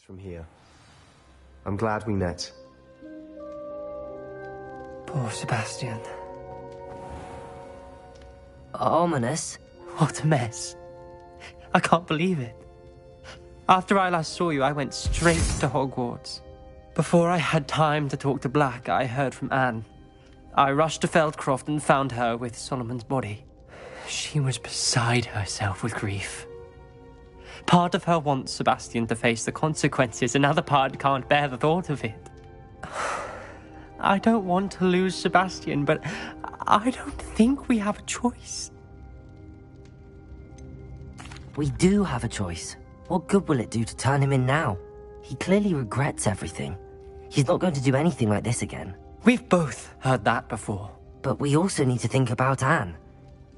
From here. I'm glad we met. Poor Sebastian. Ominous? What a mess. I can't believe it. After I last saw you, I went straight to Hogwarts. Before I had time to talk to Black, I heard from Anne. I rushed to Feldcroft and found her with Solomon's body. She was beside herself with grief. Part of her wants Sebastian to face the consequences, another part can't bear the thought of it. I don't want to lose Sebastian, but I don't think we have a choice. We do have a choice. What good will it do to turn him in now? He clearly regrets everything. He's not going to do anything like this again. We've both heard that before. But we also need to think about Anne.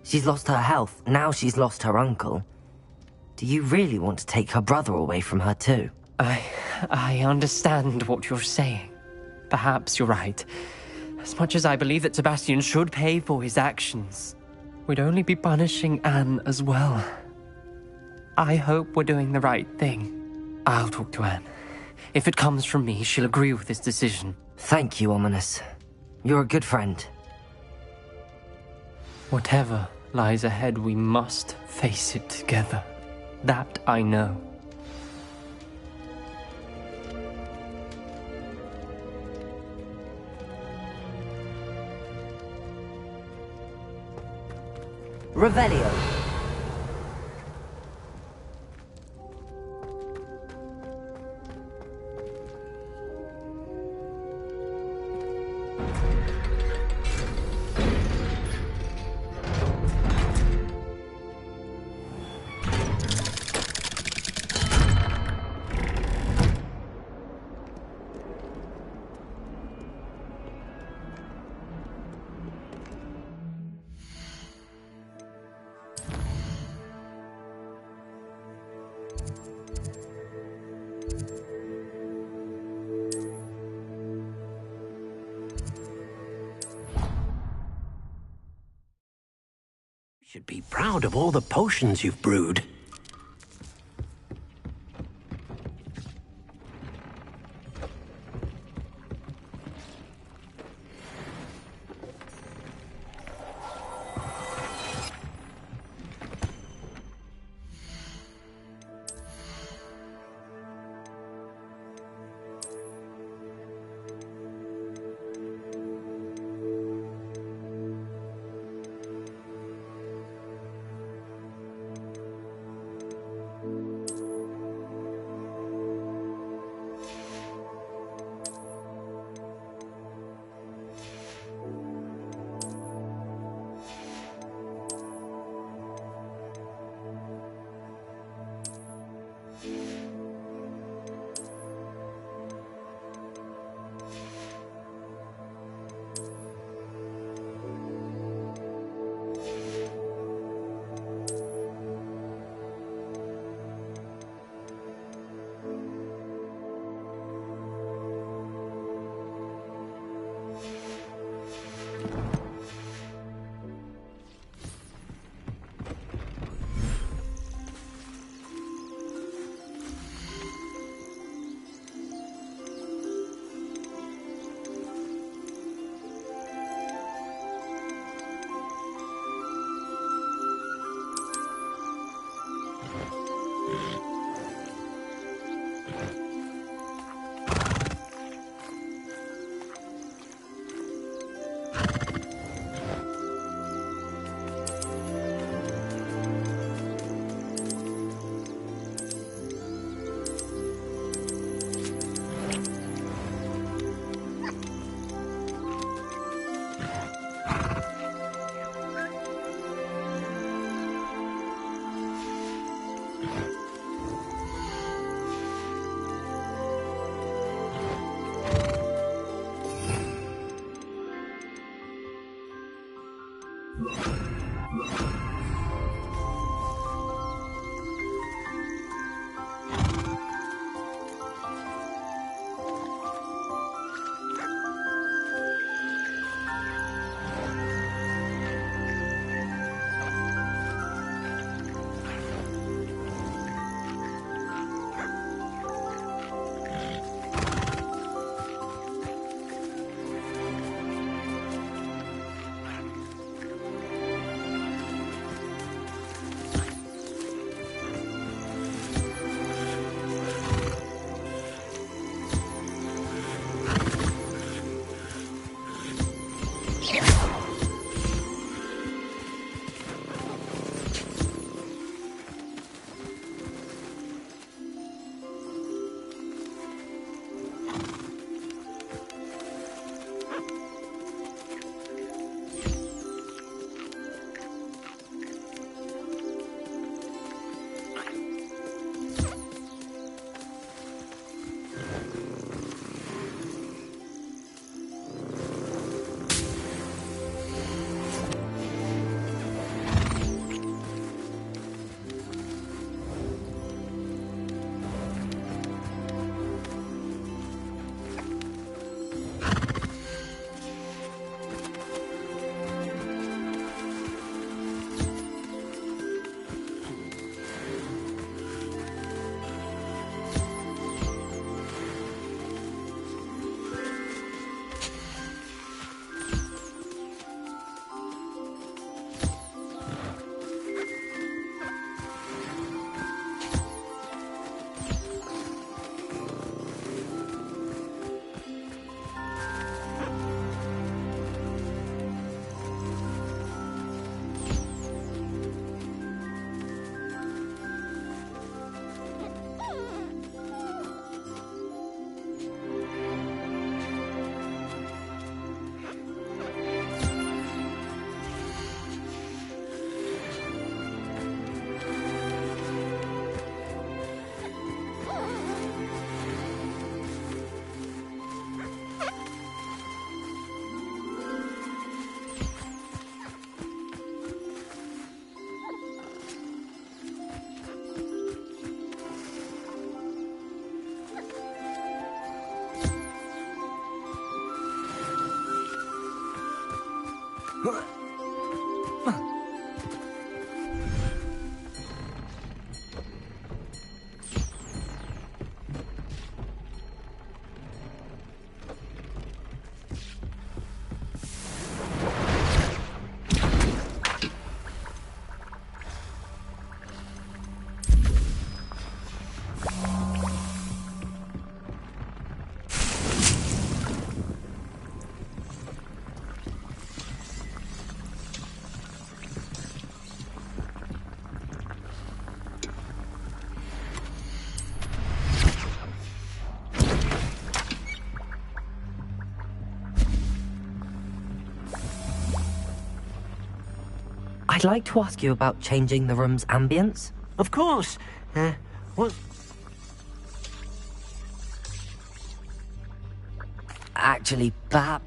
She's lost her health, now she's lost her uncle. Do you really want to take her brother away from her too? I understand what you're saying. Perhaps you're right. As much as I believe that Sebastian should pay for his actions, we'd only be punishing Anne as well. I hope we're doing the right thing. I'll talk to Anne. If it comes from me, she'll agree with this decision. Thank you, Ominous. You're a good friend. Whatever lies ahead, we must face it together. That I know. Revelio. Should be proud of all the potions you've brewed. I'd like to ask you about changing the room's ambience. Of course. What? Actually, perhaps...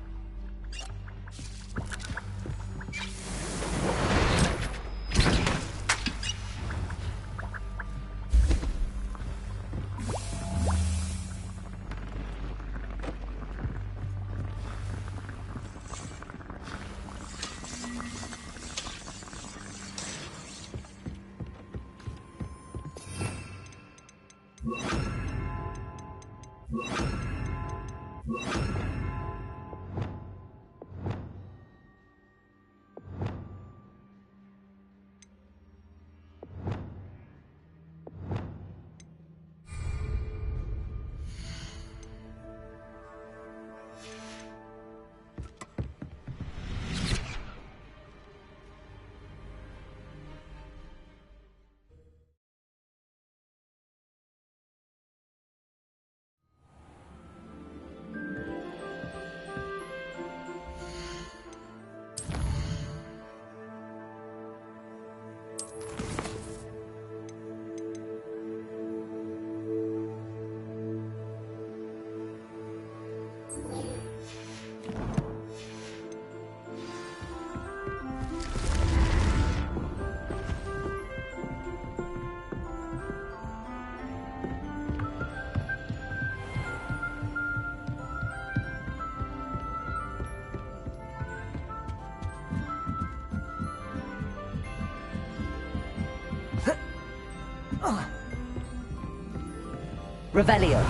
Revelio.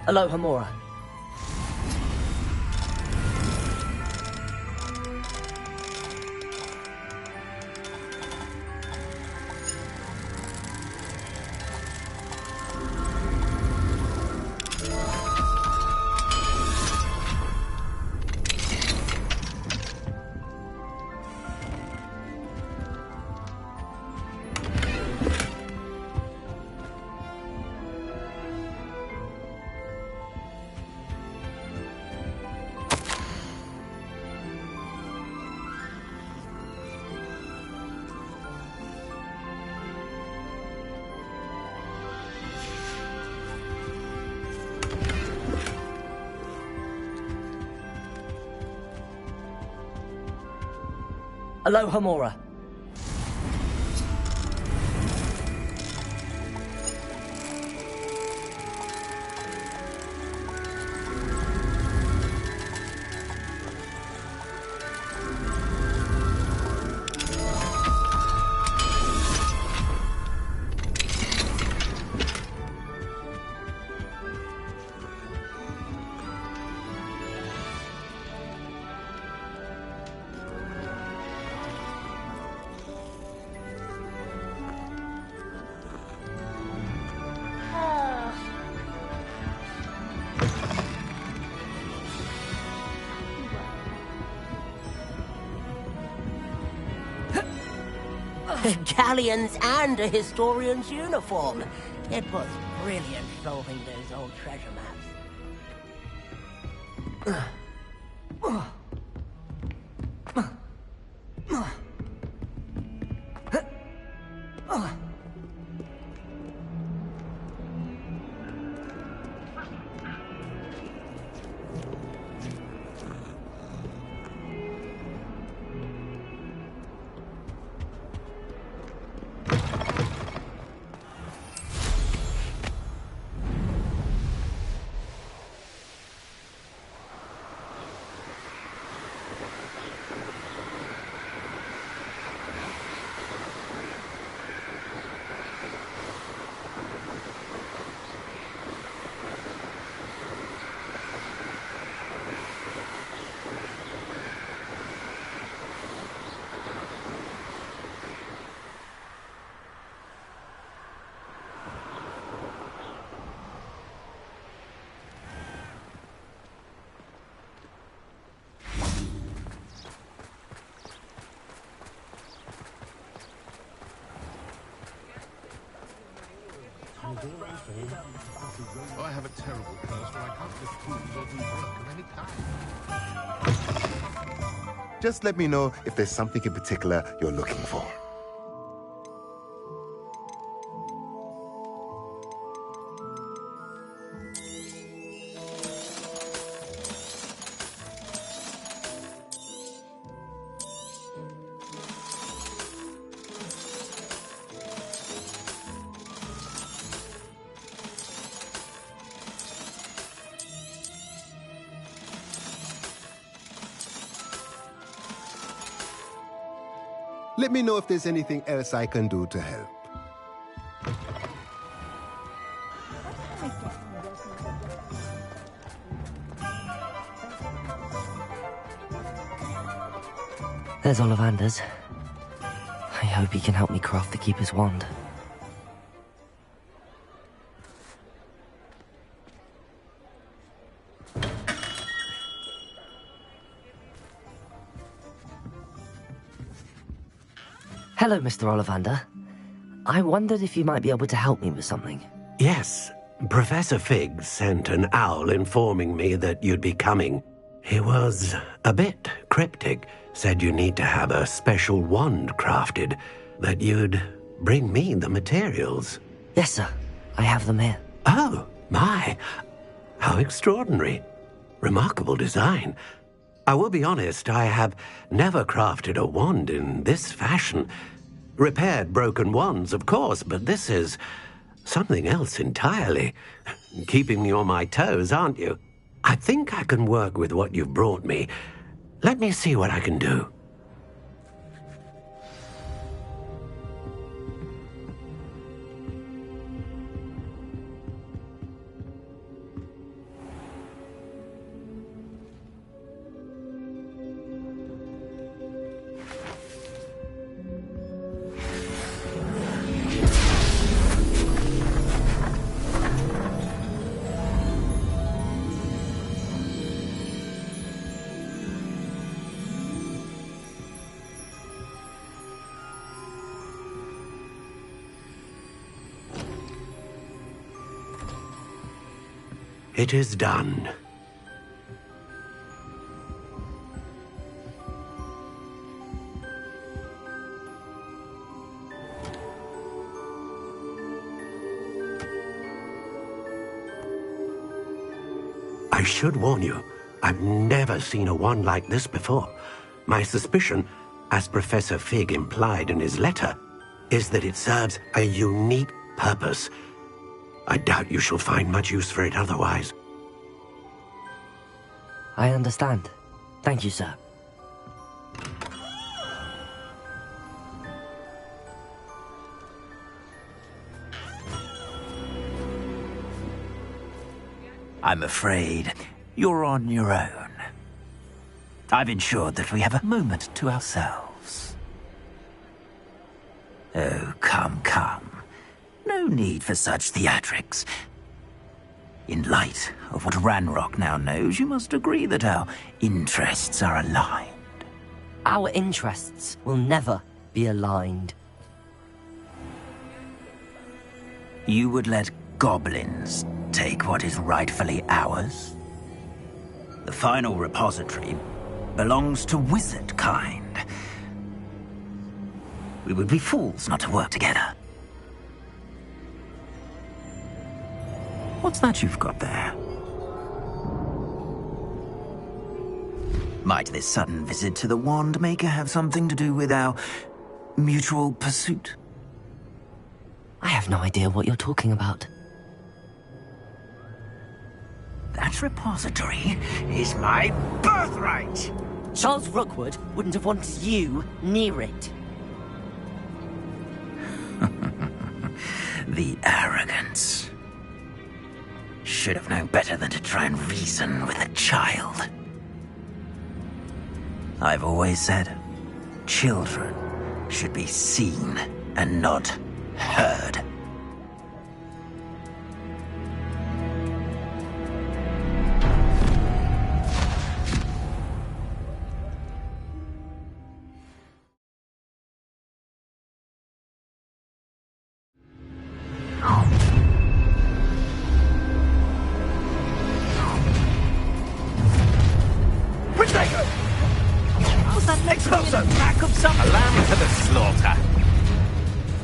Alohomora. Alohomora. Galleons and a historian's uniform. It was brilliant solving those old treasure maps. Oh, I have a terrible curse where I can't lift tools or do work of any kind. Just let me know if there's something in particular you're looking for. Let me know if there's anything else I can do to help. There's Ollivander's. I hope he can help me craft the Keeper's wand. Hello, Mr. Ollivander. I wondered if you might be able to help me with something. Yes, Professor Fig sent an owl informing me that you'd be coming. He was a bit cryptic, said you need to have a special wand crafted, that you'd bring me the materials. Yes, sir. I have them here. Oh, my. How extraordinary. Remarkable design. I will be honest, I have never crafted a wand in this fashion. Repaired broken wands, of course, but this is something else entirely. Keeping me on my toes, aren't you? I think I can work with what you've brought me. Let me see what I can do. It is done. I should warn you, I've never seen a wand like this before. My suspicion, as Professor Fig implied in his letter, is that it serves a unique purpose. I doubt you shall find much use for it otherwise. I understand. Thank you, sir. I'm afraid you're on your own. I've ensured that we have a moment to ourselves. Oh, come, come. No need for such theatrics. In light of what Ranrock now knows, you must agree that our interests are aligned. Our interests will never be aligned. You would let goblins take what is rightfully ours? The final repository belongs to wizard kind. We would be fools not to work together. What's that you've got there? Might this sudden visit to the Wand Maker have something to do with our mutual pursuit? I have no idea what you're talking about. That repository is my birthright! Charles Rookwood wouldn't have wanted you near it. The arrogance. Should have known better than to try and reason with a child. I've always said, children should be seen and not heard. was that next one? An attack of some... A lamb to the slaughter.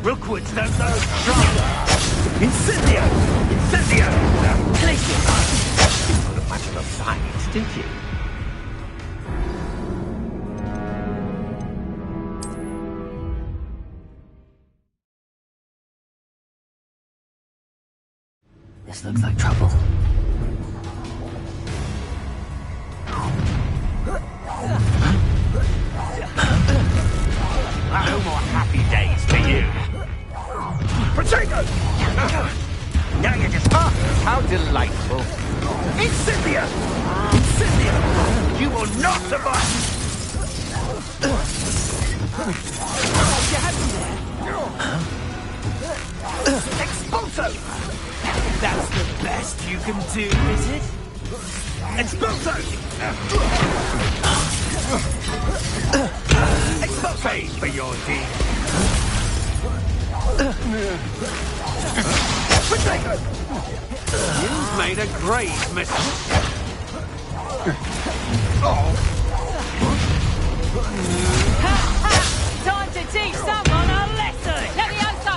Rookwoods don't know. Incendio! Incendio! You couldn't much of a fight, did you? This looks like trouble. No more happy days for you. Potato! Now you're just... Ah, how delightful. Incendia! Incendia! You will not survive! You had me there. Expulso! That's the best you can do, is it? Expulso! Expulso! Pay for your deed. Potato! You've made a grave mistake. Time to teach someone a lesson! Levioso!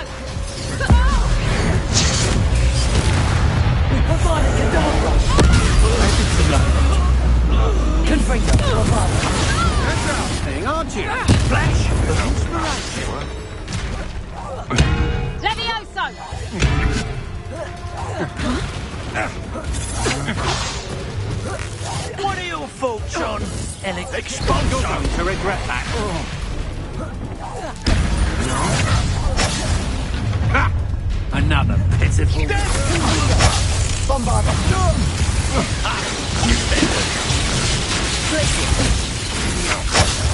Thing, aren't you? Flash of inspiration. Levioso! What are your faults, John? Expulsion. You're going to regret that. Ha! Another pitiful... Bombarda.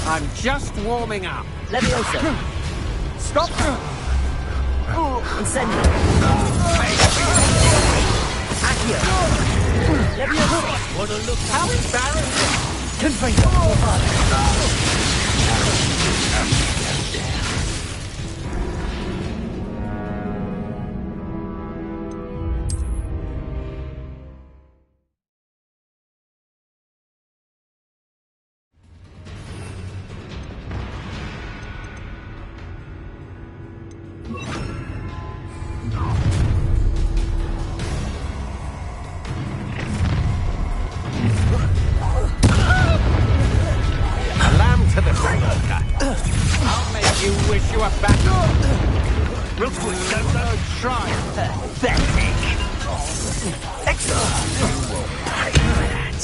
I'm just warming up. Leviosa. Stop! Incendio. Accio. Leviosa. Want to look how embarrassing! Confringo. Bombarda. I'll make you wish you were back. Rookwood, don't try. Pathetic. Excellent. Pay for that.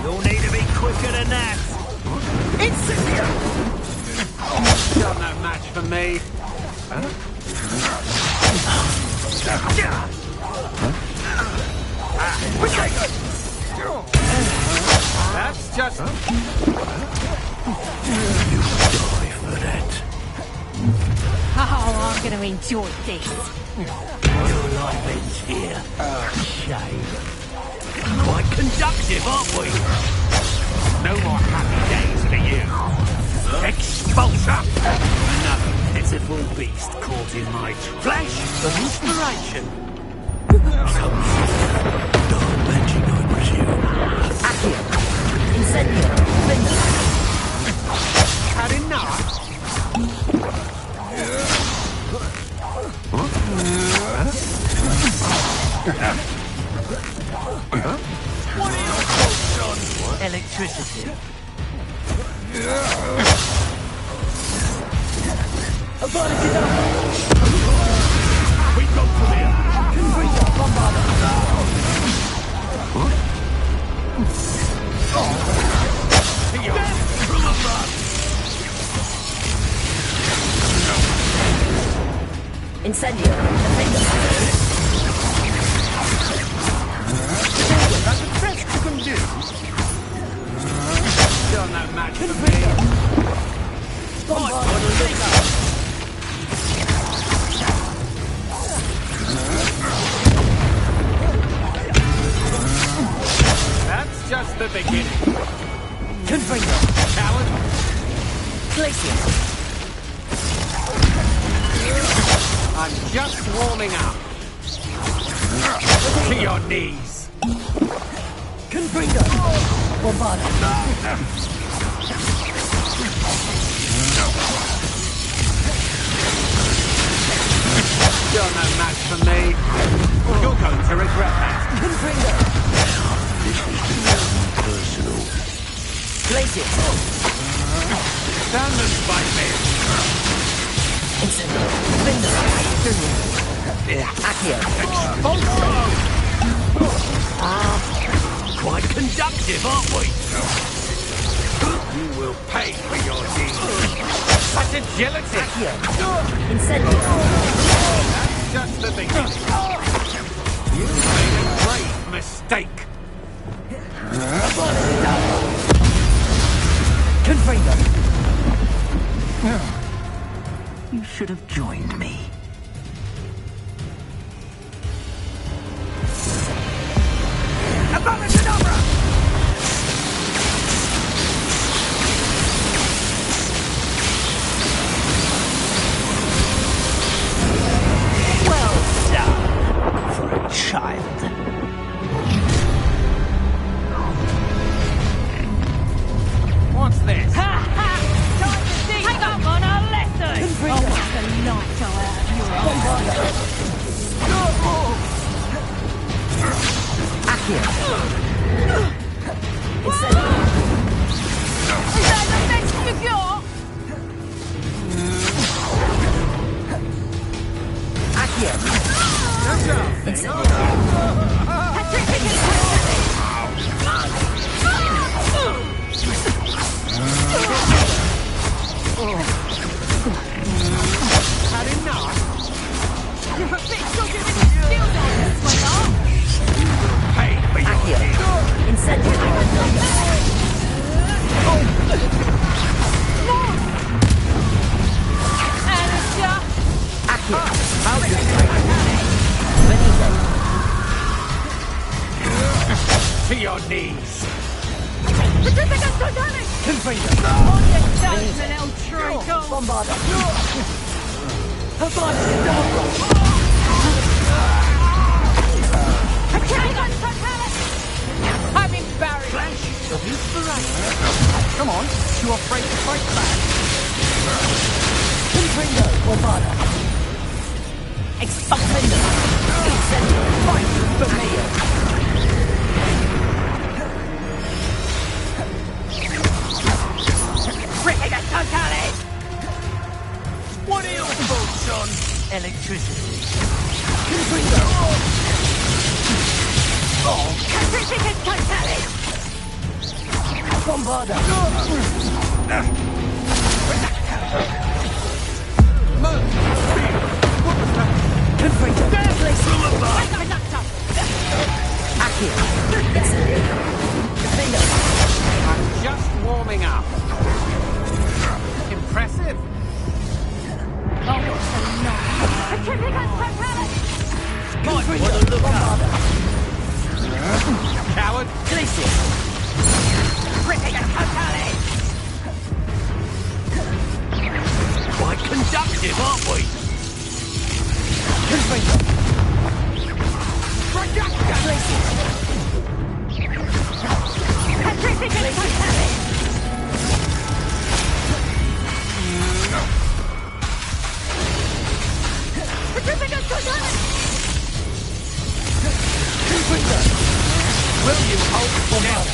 You'll need to be quicker than that. Incendio! You're no match for me. That's just... You die for that. Oh, I'm going to enjoy this. Your life ends here. Shame. Quite conductive, aren't we? No more happy days for you. Expulsion! Another pitiful beast caught in my flash of inspiration. Dark magic, I presume. Accio. Incendio. Finish. Had enough? What are your thoughts on electricity? We go from here. Incendio. That's the best you can do. Still no match for me. Might want to look up. That's just the beginning. Confringo. Coward. Glacier. I'm just warming up. To your knees. Confringo! Bombarda! You're no match for me. You're going to regret that. Confringo! This is personal. Place it! Stand and fight me. Incendio! Finger! Accio! Quite conductive, aren't we? You will pay for your deeds. Such agility. Accio! Incendio! That's just the beginning. You made a grave mistake. Confringo! You should have joined me. Abracadabra! Well done for a child. What's this? Ha ha! Time to dig up on a lesson! Confringo! The light go out of your eyes. Accio! Incendio! Is that the best you got? Accio! Incendio! Patrick Pickens! Had enough? You're a bit shorter than you still don't, sweetheart. Pay for your Accio! deeds. Incendio! Alistair! Accio! Benito! To your knees. Patricia Titanic! Confringo! On your toes, you little traitor! Bombarda! Patricia Titanic! I'm embarrassed! Come on, you afraid to fight back? Confringo! Bombarda! Expulsindo! Incendio! Fight! Vermelho! Patricia Titanic! What are your thoughts on Electricity. Confringo! Patricia Titanic! Bombarda! Confringo! Place Accio! Incendio! Defendo! I'm just warming up. Impressive. Patricia Titanic! Confringo! Bombarda! Coward. Place Patricia Titanic! Quite conductive, aren't we? Confringo! Patricia Titanic! Patricia Titanic! Will you hold still?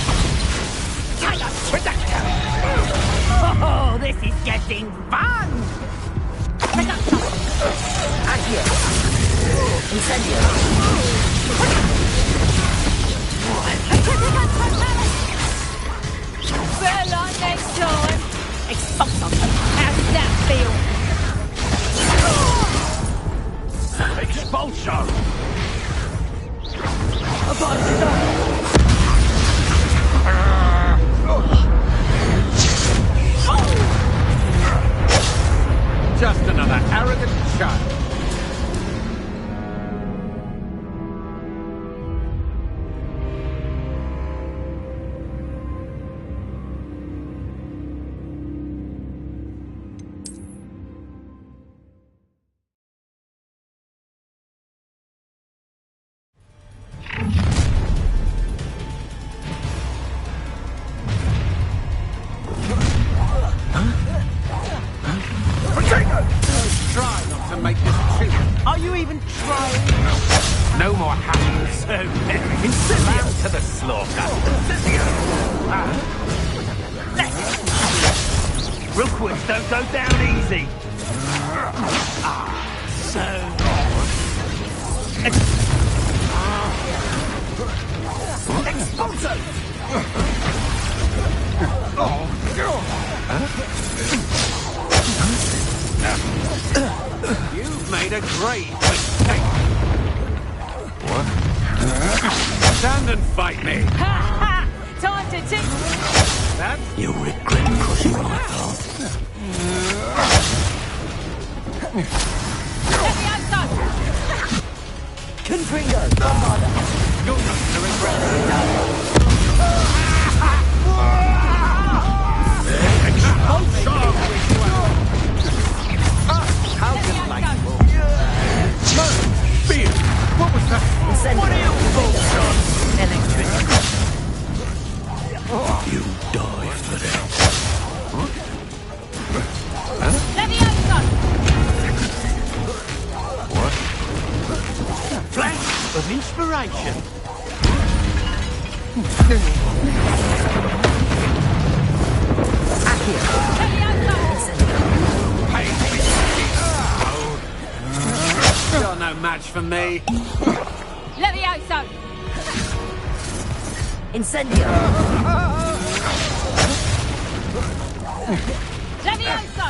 Oh, this is getting fun! Accio! Incendio! Better luck next time! Expulso! How does that feel? Expulso. Just another arrogant child. to the slaughter. Rookwoods don't go down easy. So... Expulso! You've made a great mistake. What? Stand and fight me. Time to tick. That's... You'll regret crossing my path. Levioso! Confringo, Bombarda. You're not to regret it. How delightful. Beer! What was that? What are you bolts on? Electric. You die for that. Levioso! Flash of inspiration. You're no match for me. Levioso! Incendio. Levioso!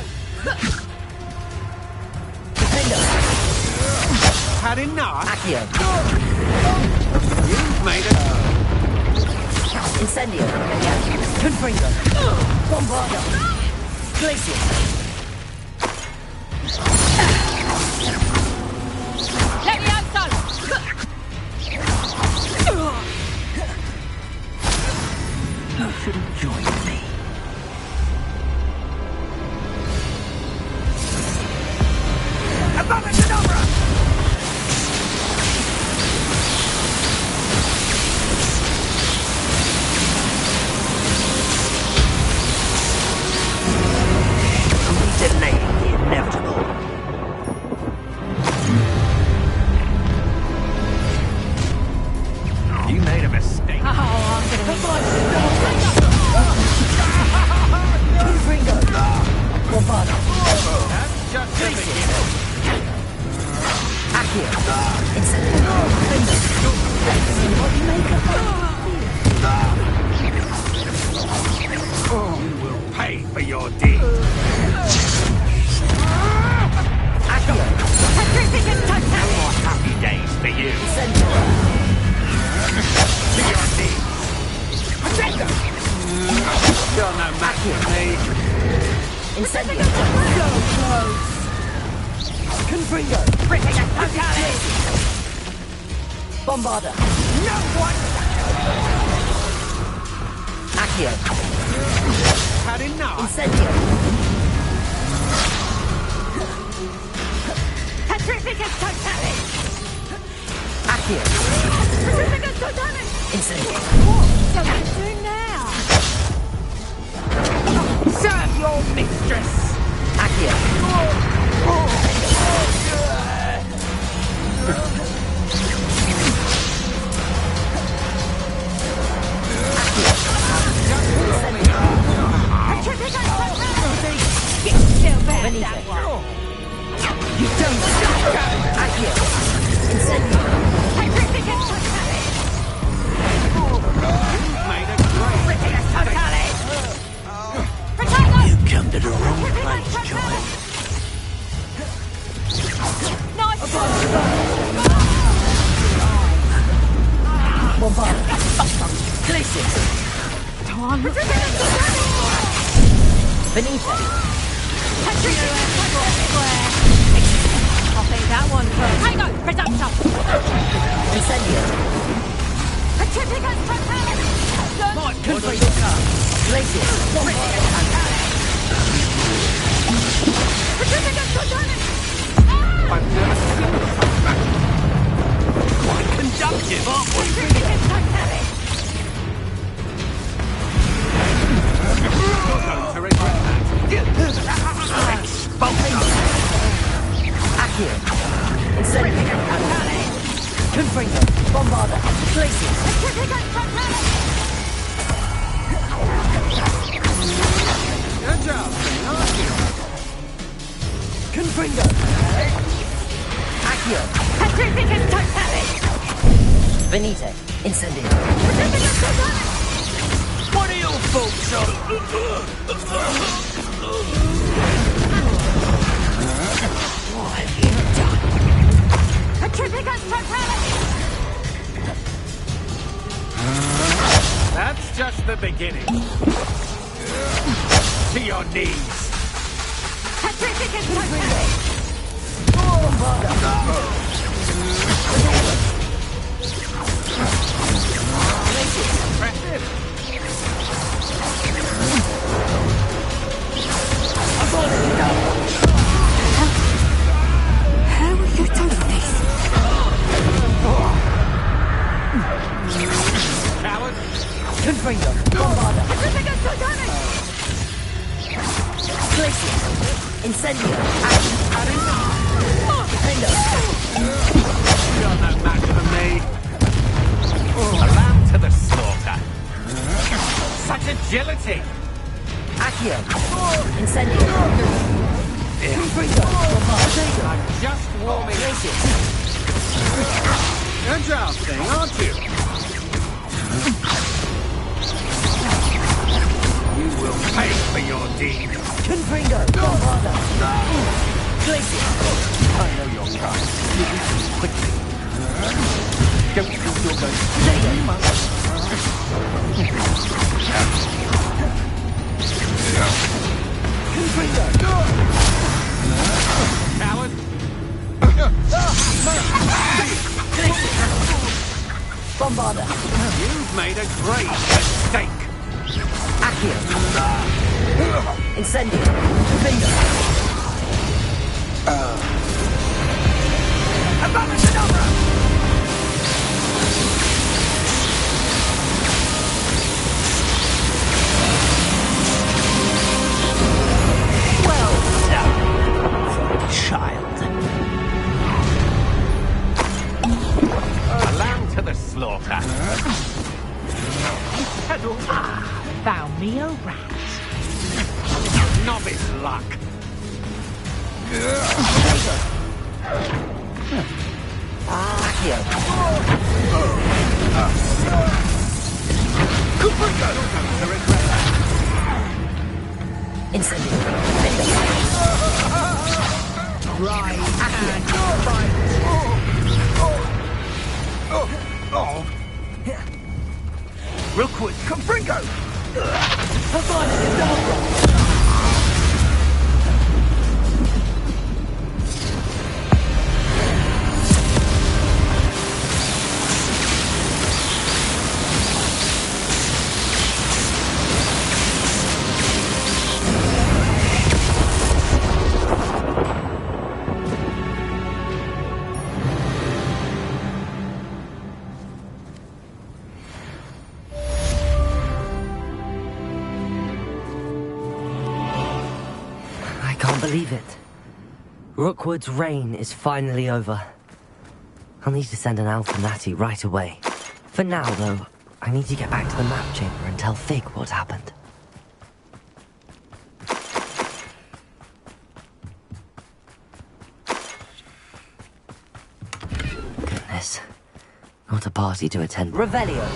Had enough? Accio. You've made a... Incendio. Confringo. Bombarda. Glacier. Levioso! You should have joined me. Above and over! Delaying the inevitable. You made a mistake. Oh, I'm gonna Confringo. Bombarda. That's just the beginning. Accio. Incendio. What do you make of You will pay for your deeds. Accio. No more happy days for you. Incendio. To your deeds. You're no match for me. Incendio. So close. Confringo. Bombarda. No one Accio. had enough. Incendio. Petrificus totalis! Accio. Petrificus totalis! Incendio. What shall we do now? Serve your mistress. Accio. Petrificus totalis! Get still back that one! You don't stop. Accio. Incendio. Petrificus totalis! Made a great Petrificus totalis! Potato! You come to the wrong place, child. Nice! Bombarda. Glacier. Time! Petrificus totalis! Benito. Petrificus totalis! I'll think that one first. Potato! Presumption! Incendio. Petrificus totalis! Confringo. Glacier. Petrificus totalis! I've never seen such magic. Quite conductive, aren't we? Petrificus totalis! You're going to regret that. Expulsion. Accio. Incendio. Confringo. Bombarda. Glacier. Petrificus totalis! Patrificus totalis! Venite, incendio. Patrificus totalis! What are your thoughts on... What have you done? Patrificus totalis! That's just the beginning. To your knees. Patrificus totalis! Impressive. How will you do this? Coward. Confringo. Bombarda. Patrificus totalis! Glacier. Incendio. You're no match for me. A lamb to the slaughter. Such agility. Accio. Incendio. Confringo. Bombarda. I'm just warming up. You're jousting, aren't you? You will pay for your deed. Confringo. Bombarda. Glacier. I know your kind. You do things quickly. Don't think you're going to Coward. Bombarda. You've made a great mistake. Accio. Incendio. Confringo. Well done, child. A lamb to the slaughter. Pedal. Found me a rat. Novice luck. Accio. Incendio. Right. Real quick, Confringo! I can't believe it. Rookwood's reign is finally over. I'll need to send an elf to Natty right away. For now, though, I need to get back to the map chamber and tell Fig what happened. Goodness. What a party to attend. Revelio!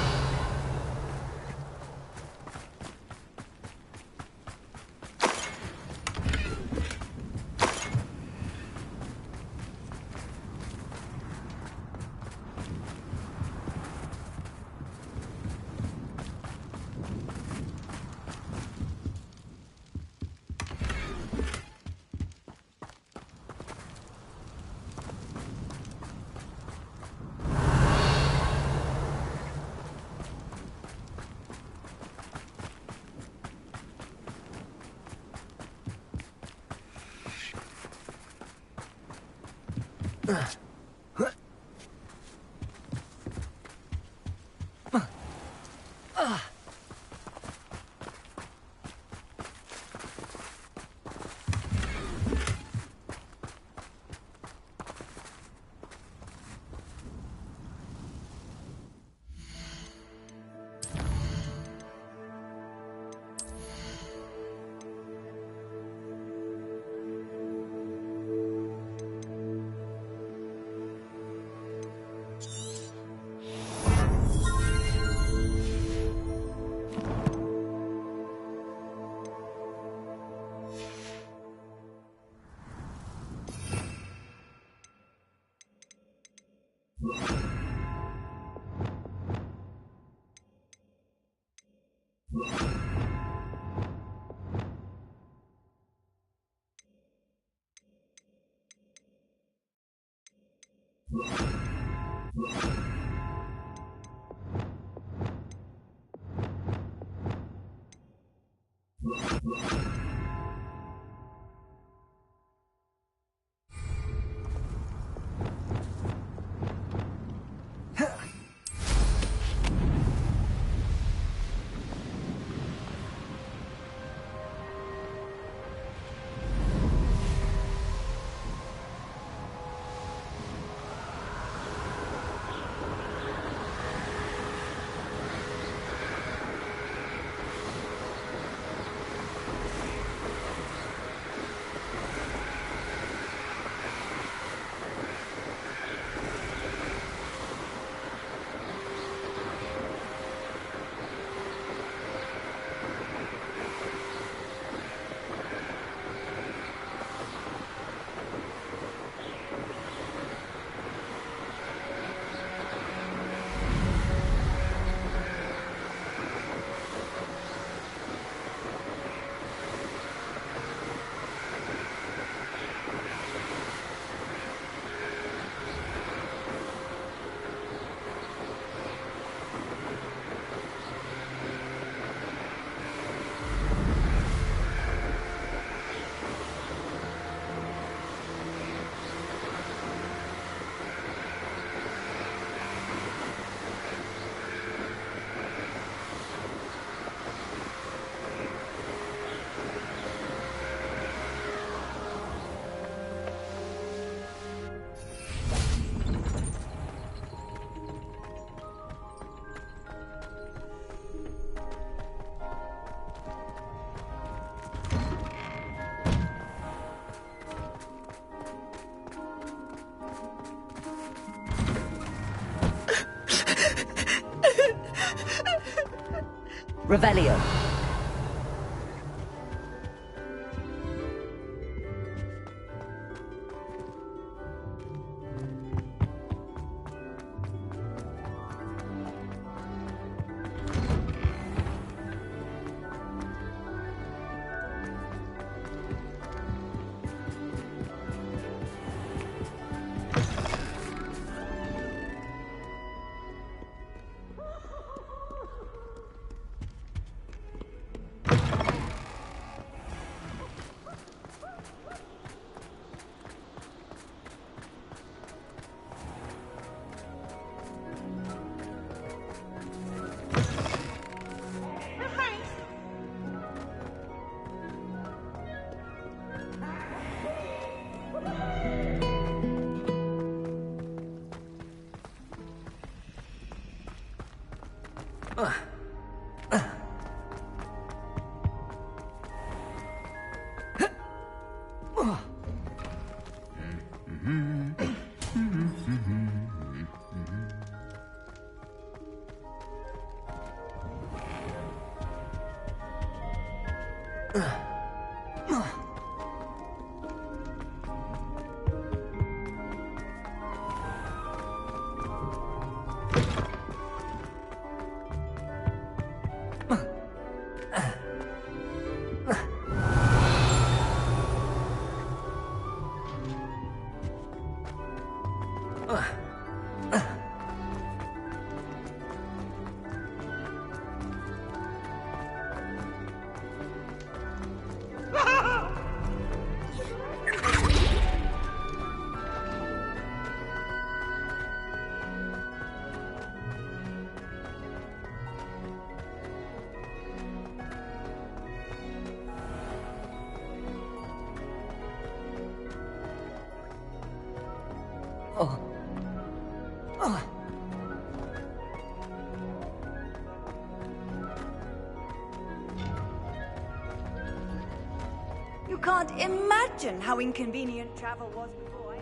Revelio. You can't imagine how inconvenient travel was before I...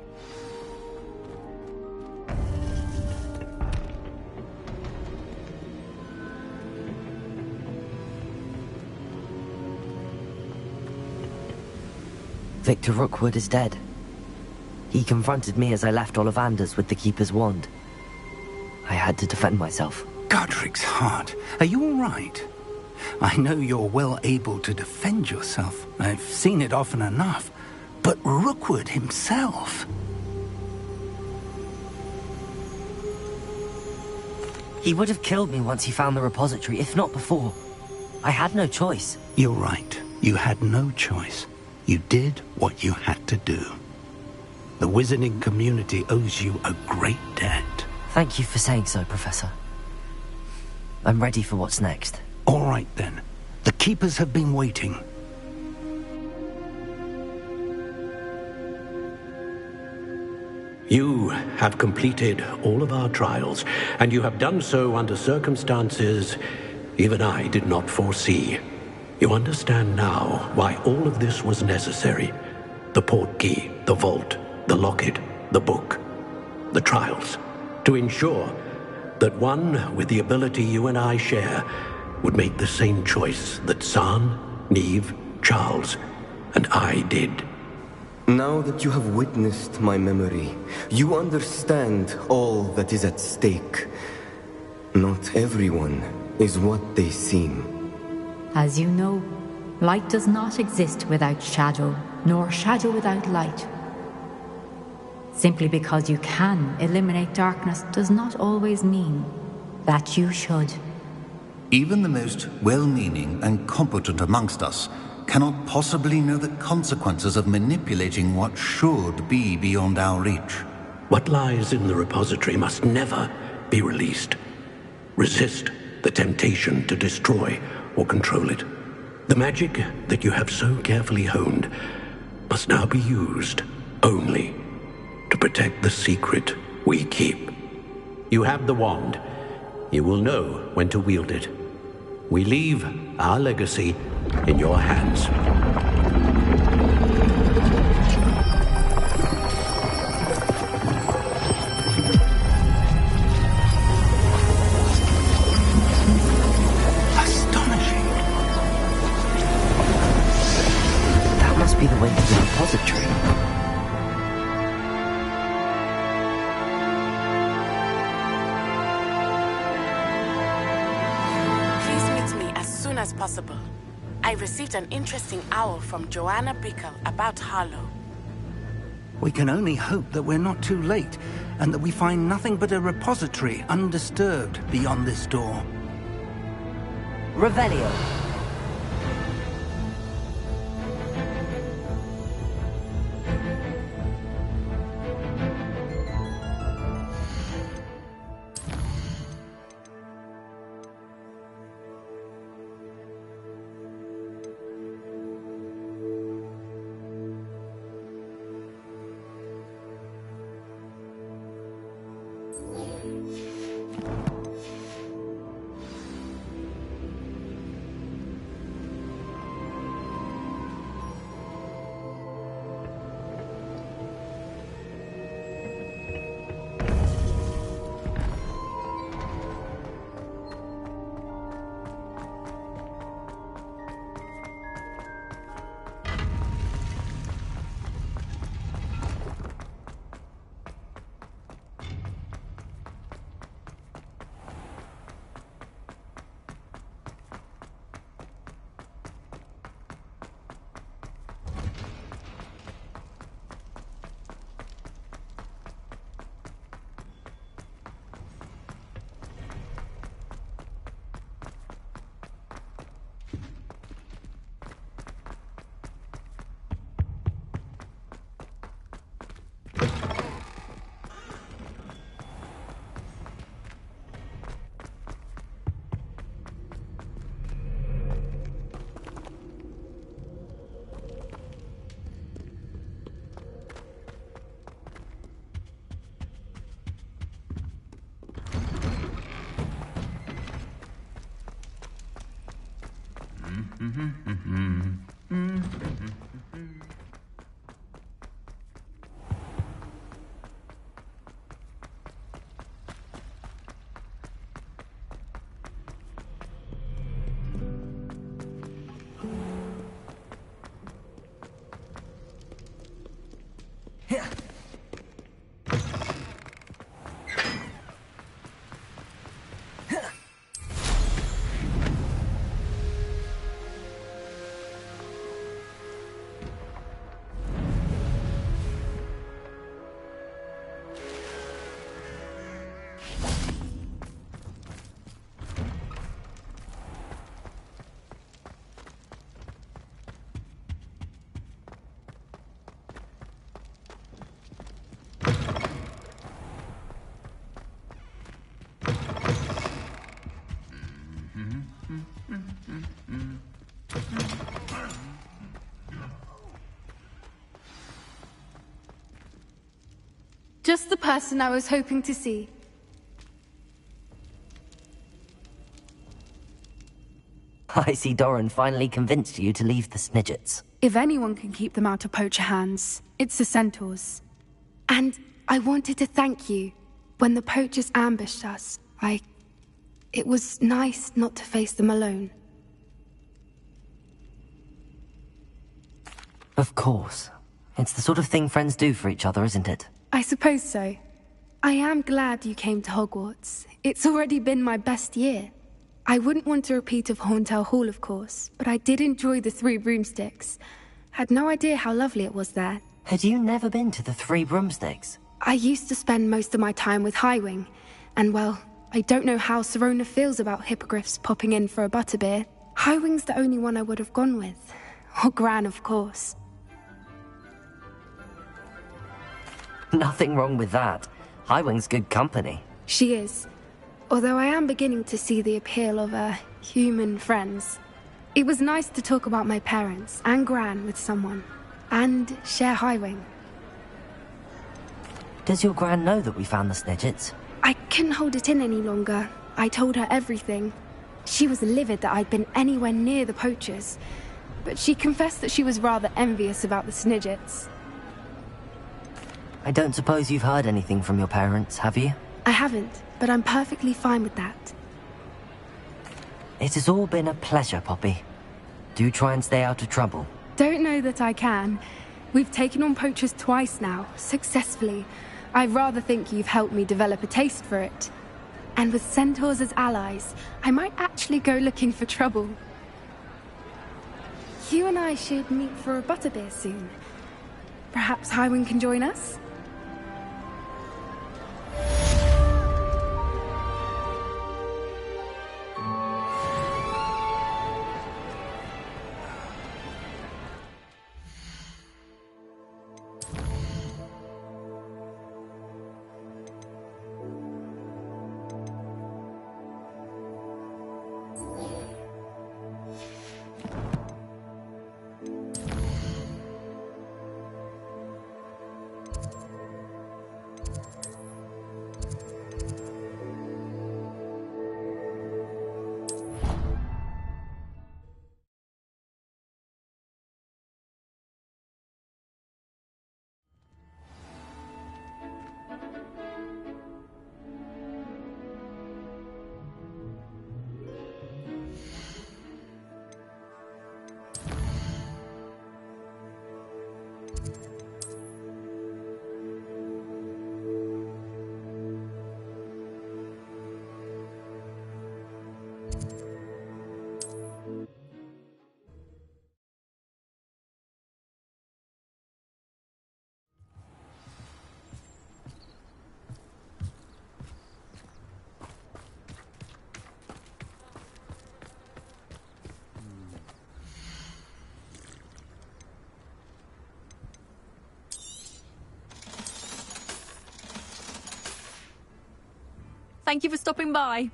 Victor Rookwood is dead. He confronted me as I left Ollivander's with the Keeper's wand. I had to defend myself. Godric's heart, are you all right? I know you're well able to defend yourself. I've seen it often enough. But Rookwood himself... He would have killed me once he found the repository, if not before. I had no choice. You're right. You had no choice. You did what you had to do. The wizarding community owes you a great debt. Thank you for saying so, Professor. I'm ready for what's next. All right, then. The Keepers have been waiting. You have completed all of our trials, and you have done so under circumstances even I did not foresee. You understand now why all of this was necessary. The portkey, the vault, the locket, the book, the trials. To ensure that one with the ability you and I share would make the same choice that San, Neve, Charles, and I did. Now that you have witnessed my memory, you understand all that is at stake. Not everyone is what they seem. As you know, light does not exist without shadow, nor shadow without light. Simply because you can eliminate darkness does not always mean that you should. Even the most well-meaning and competent amongst us cannot possibly know the consequences of manipulating what should be beyond our reach. What lies in the repository must never be released. Resist the temptation to destroy or control it. The magic that you have so carefully honed must now be used only to protect the secret we keep. You have the wand. You will know when to wield it. We leave our legacy in your hands. Astonishing. as possible. I received an interesting owl from Joanna Bickle about Harlow. We can only hope that we're not too late, and that we find nothing but a repository undisturbed beyond this door. Revelio. Just the person I was hoping to see. I see Doran finally convinced you to leave the Snidgets. If anyone can keep them out of poacher hands, it's the centaurs. And I wanted to thank you. When the poachers ambushed us, it was nice not to face them alone. Of course. It's the sort of thing friends do for each other, isn't it? I suppose so. I am glad you came to Hogwarts. It's already been my best year. I wouldn't want a repeat of Horntail Hall, of course, but I did enjoy the Three Broomsticks. Had no idea how lovely it was there. Had you never been to the Three Broomsticks? I used to spend most of my time with Highwing, and well, I don't know how Serona feels about hippogriffs popping in for a butterbeer. Highwing's the only one I would have gone with. Or Gran, of course. Nothing wrong with that. Highwing's good company. She is. Although I am beginning to see the appeal of, human friends. It was nice to talk about my parents and Gran with someone. And share Highwing. Does your Gran know that we found the Snidgets? I couldn't hold it in any longer. I told her everything. She was livid that I'd been anywhere near the poachers. But she confessed that she was rather envious about the Snidgets. I don't suppose you've heard anything from your parents, have you? I haven't, but I'm perfectly fine with that. It has all been a pleasure, Poppy. Do try and stay out of trouble. Don't know that I can. We've taken on poachers twice now, successfully. I rather think you've helped me develop a taste for it. And with centaurs as allies, I might actually go looking for trouble. You and I should meet for a butterbeer soon. Perhaps Highwind can join us? Thank you for stopping by.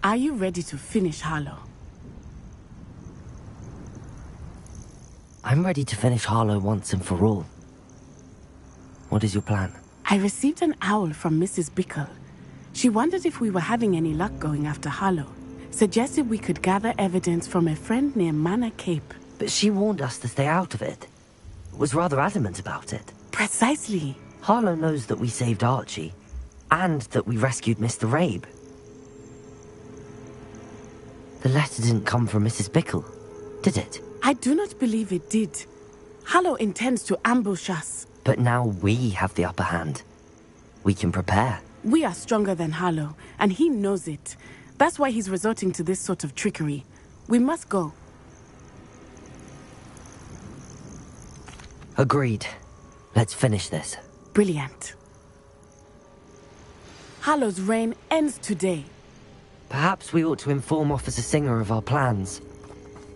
Are you ready to finish Harlow? I'm ready to finish Harlow once and for all. What is your plan? I received an owl from Mrs. Bickle. She wondered if we were having any luck going after Harlow. Suggested we could gather evidence from a friend near Manor Cape. But she warned us to stay out of it. Was rather adamant about it. Precisely. Harlow knows that we saved Archie, and that we rescued Mr. Rabe. The letter didn't come from Mrs. Bickle, did it? I do not believe it did. Harlow intends to ambush us. But now we have the upper hand. We can prepare. We are stronger than Harlow, and he knows it. That's why he's resorting to this sort of trickery. We must go. Agreed. Let's finish this. Brilliant. Harlow's reign ends today. Perhaps we ought to inform Officer Singer of our plans.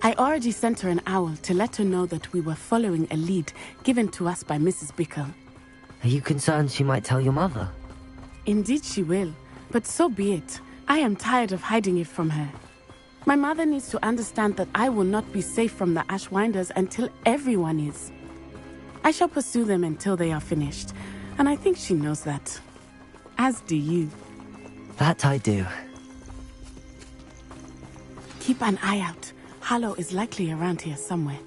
I already sent her an owl to let her know that we were following a lead given to us by Mrs. Bickle. Are you concerned she might tell your mother? Indeed she will, but so be it. I am tired of hiding it from her. My mother needs to understand that I will not be safe from the Ashwinders until everyone is. I shall pursue them until they are finished, and I think she knows that. As do you. That I do. Keep an eye out. Harlow is likely around here somewhere.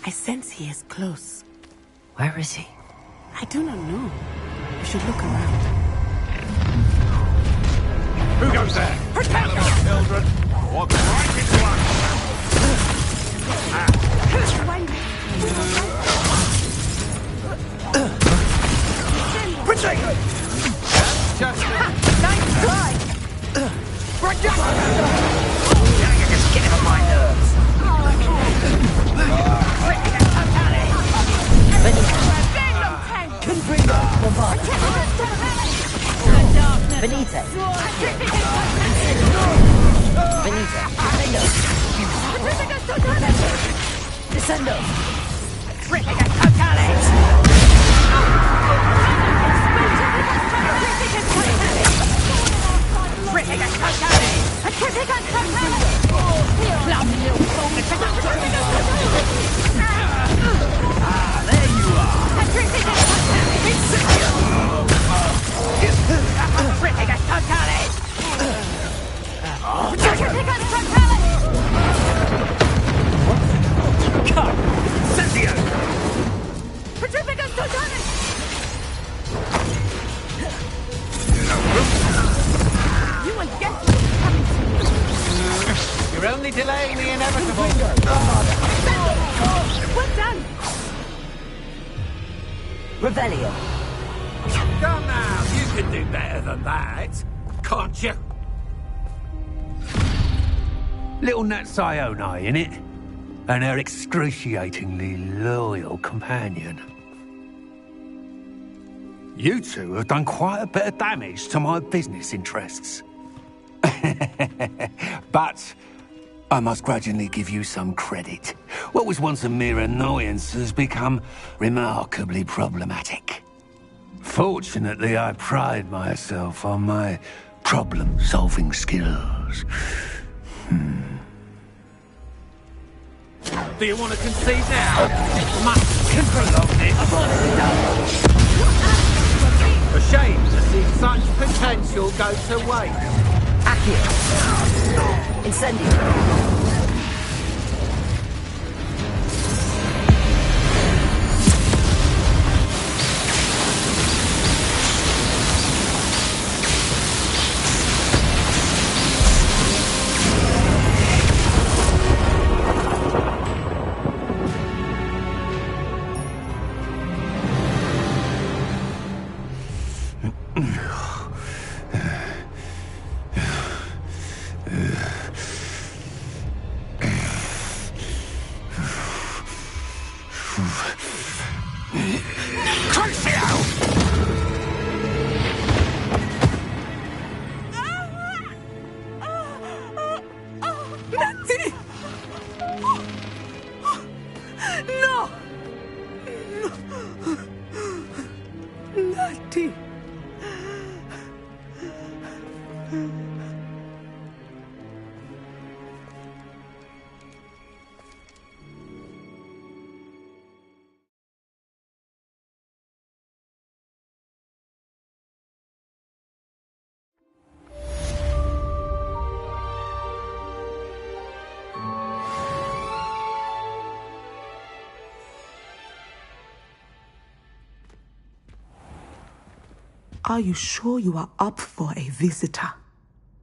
I sense he is close. Where is he? I do not know. We should look around. Who goes there? Protect us, children! Walk right into us! Protect us! Just nice try! Now you're just getting on my nerves. Couldn't bring that to Benita. Descendo. There you are. only delaying the inevitable. Well done! Revelio. Come now, you can do better than that, can't you? Little Natsione, innit? And her excruciatingly loyal companion. You two have done quite a bit of damage to my business interests. But I must grudgingly give you some credit. What was once a mere annoyance has become remarkably problematic. Fortunately, I pride myself on my problem-solving skills. Do you want to concede now? Must prolong this. A shame to see such potential go to waste. Accio. Incendio. Are you sure you are up for a visitor?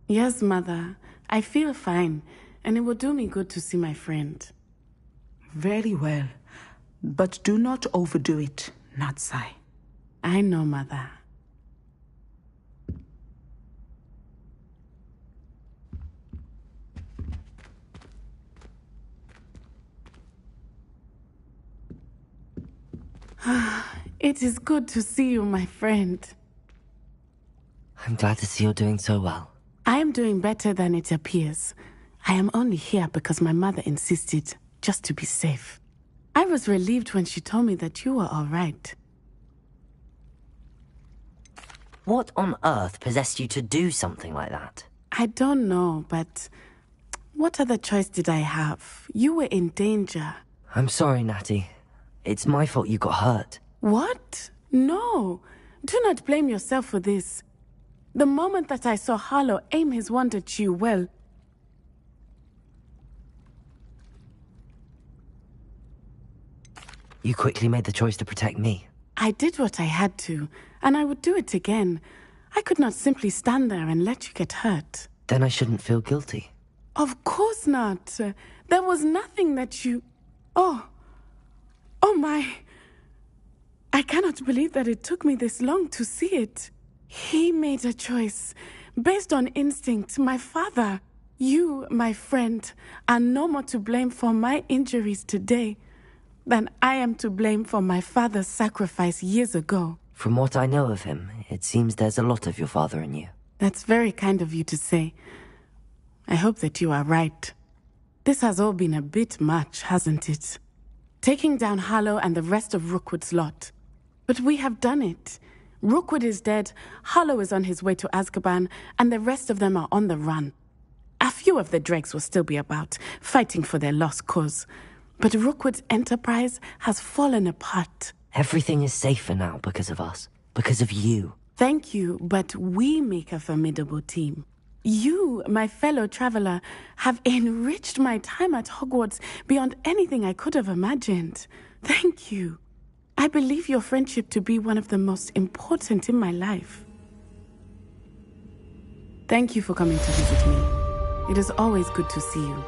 Yes, Mother. I feel fine, and it will do me good to see my friend. Very well. But do not overdo it, Natsai. I know, Mother. It is good to see you, my friend. I'm glad to see you're doing so well. I am doing better than it appears. I am only here because my mother insisted, just to be safe. I was relieved when she told me that you were all right. What on earth possessed you to do something like that? I don't know, but what other choice did I have? You were in danger. I'm sorry, Natty. It's my fault you got hurt. What? No. Do not blame yourself for this. The moment that I saw Harlow aim his wand at you, well... You quickly made the choice to protect me. I did what I had to, and I would do it again. I could not simply stand there and let you get hurt. Then I shouldn't feel guilty. Of course not. There was nothing that you... Oh my... I cannot believe that it took me this long to see it. He made a choice, based on instinct. My father, you, my friend, are no more to blame for my injuries today than I am to blame for my father's sacrifice years ago. From what I know of him, it seems there's a lot of your father in you. That's very kind of you to say. I hope that you are right. This has all been a bit much, hasn't it? Taking down Harlow and the rest of Rookwood's lot. But we have done it. Rookwood is dead, Harlow is on his way to Azkaban, and the rest of them are on the run. A few of the dregs will still be about, fighting for their lost cause. But Rookwood's enterprise has fallen apart. Everything is safer now because of us. Because of you. Thank you, but we make a formidable team. You, my fellow traveler, have enriched my time at Hogwarts beyond anything I could have imagined. Thank you. I believe your friendship to be one of the most important in my life. Thank you for coming to visit me. It is always good to see you.